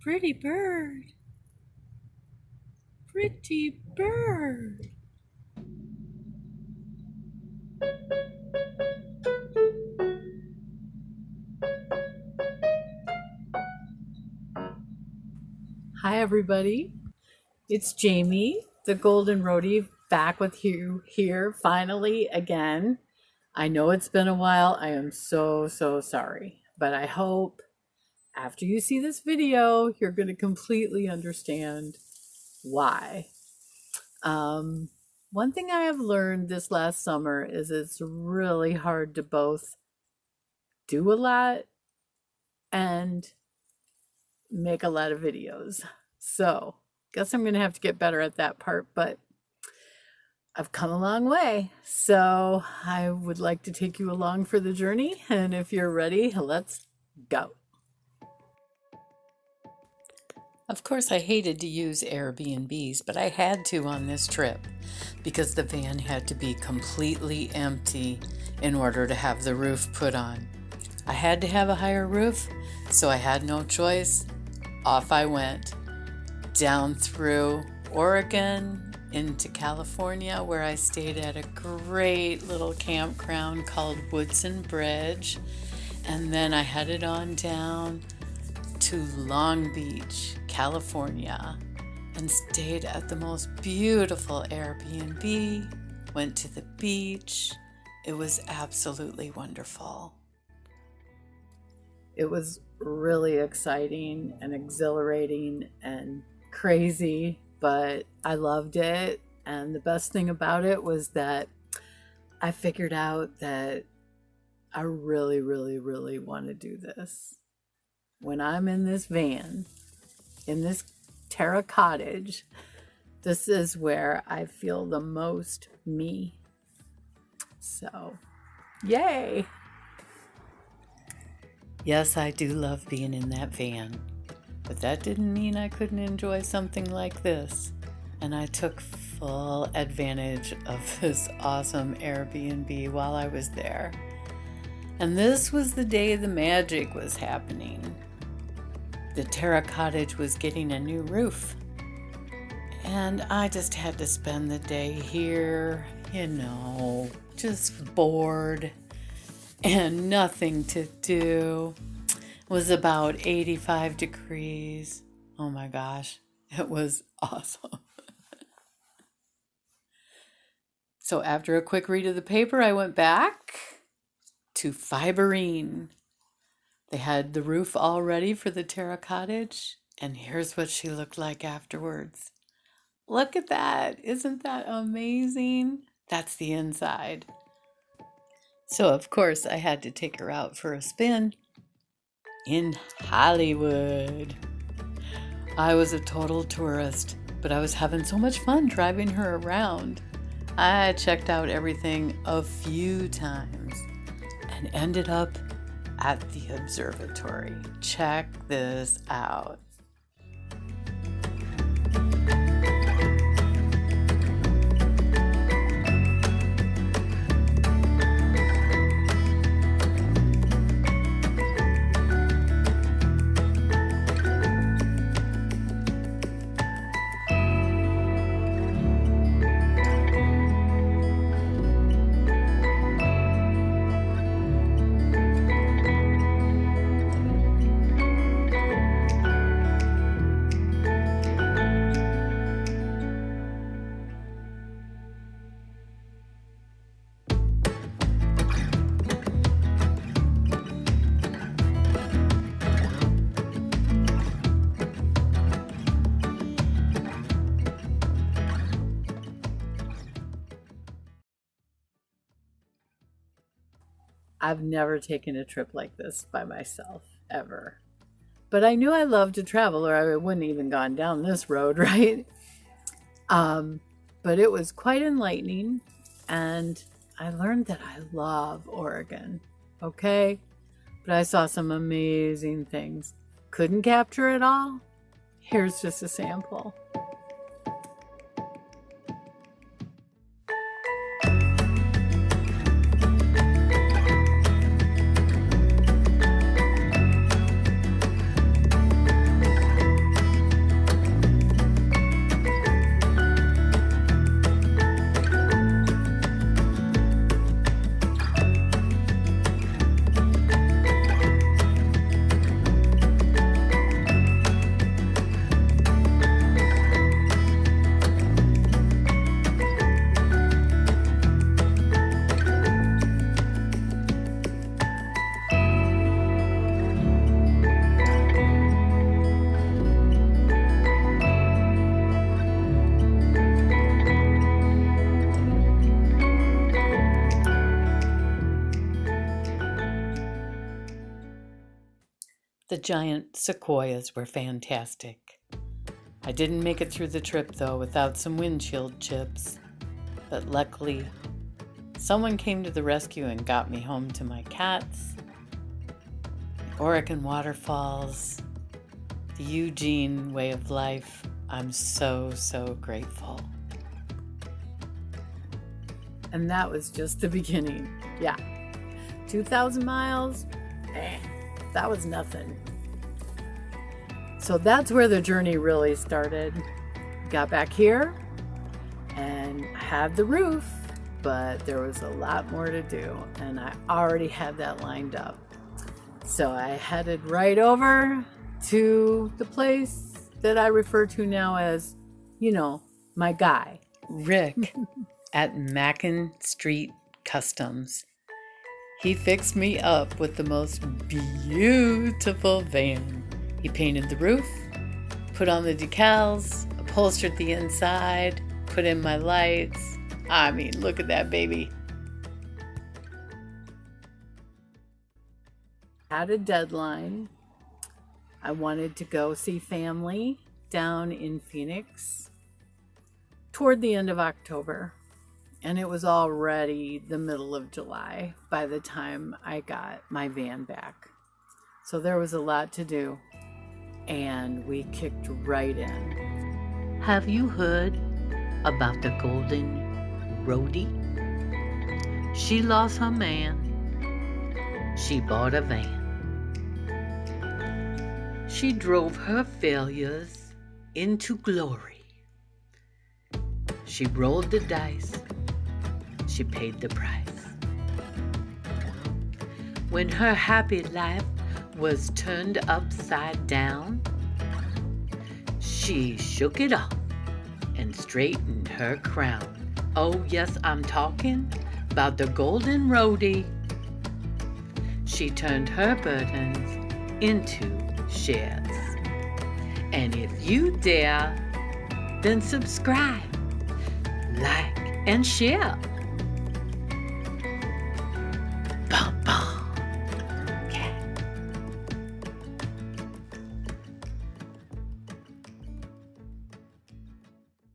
Pretty bird. Pretty bird. Hi, everybody. It's Jami the Golden Roadie back with you here finally again. I know it's been a while. I am so sorry. But I hope after you see this video, you're going to completely understand why. One thing I have learned this last summer is it's really hard to both do a lot and make a lot of videos. So, guess I'm going to have to get better at that part, but I've come a long way. So, I would like to take you along for the journey. And if you're ready, let's go. Of course, I hated to use Airbnbs, but I had to on this trip because the van had to be completely empty in order to have the roof put on. I had to have a higher roof, so I had no choice. Off I went, down through Oregon into California, where I stayed at a great little campground called Woodson Bridge, and then I headed on down to Long Beach, California, and stayed at the most beautiful Airbnb, went to the beach. It was absolutely wonderful. It was really exciting and exhilarating and crazy, but I loved it. And the best thing about it was that I figured out that I really want to do this. When I'm in this van, in this Terra Cottage, this is where I feel the most me. So, yay! Yes, I do love being in that van, but that didn't mean I couldn't enjoy something like this. And I took full advantage of this awesome Airbnb while I was there. And this was the day the magic was happening. The Terra Cottage was getting a new roof. And I just had to spend the day here, just bored and nothing to do. It was about 85 degrees. Oh my gosh, it was awesome. So after a quick read of the paper, I went back to Fiberine. They had the roof all ready for the Terra Cottage, and here's what she looked like afterwards. Look at that. Isn't that amazing? That's the inside. So, of course, I had to take her out for a spin in Hollywood. I was a total tourist, but I was having so much fun driving her around. I checked out everything a few times and ended up at the Observatory. Check this out. I've never taken a trip like this by myself, ever. But I knew I loved to travel, or I wouldn't even gone down this road, right? But it was quite enlightening, and I learned that I love Oregon, okay? But I saw some amazing things. Couldn't capture it all. Here's just a sample. The giant sequoias were fantastic. I didn't make it through the trip though without some windshield chips, but luckily someone came to the rescue and got me home to my cats, the Oregon waterfalls, the Eugene way of life. I'm so grateful. And that was just the beginning. Yeah, 2,000 miles, that was nothing. So that's where the journey really started. Got back here and had the roof, but there was a lot more to do, and I already had that lined up. So I headed right over to the place that I refer to now as, my guy, Rick, at Mackin Street Customs. He fixed me up with the most beautiful van. He painted the roof, put on the decals, upholstered the inside, put in my lights. I mean, look at that baby. Had a deadline. I wanted to go see family down in Phoenix toward the end of October. And it was already the middle of July by the time I got my van back. So there was a lot to do, and we kicked right in. Have you heard about the Golden Roadie? She lost her man. She bought a van. She drove her failures into glory. She rolled the dice. She paid the price. When her happy life was turned upside down, she shook it off and straightened her crown. Oh yes, I'm talking about the Golden Roadie. She turned her burdens into shares. And if you dare, then subscribe, like, and share.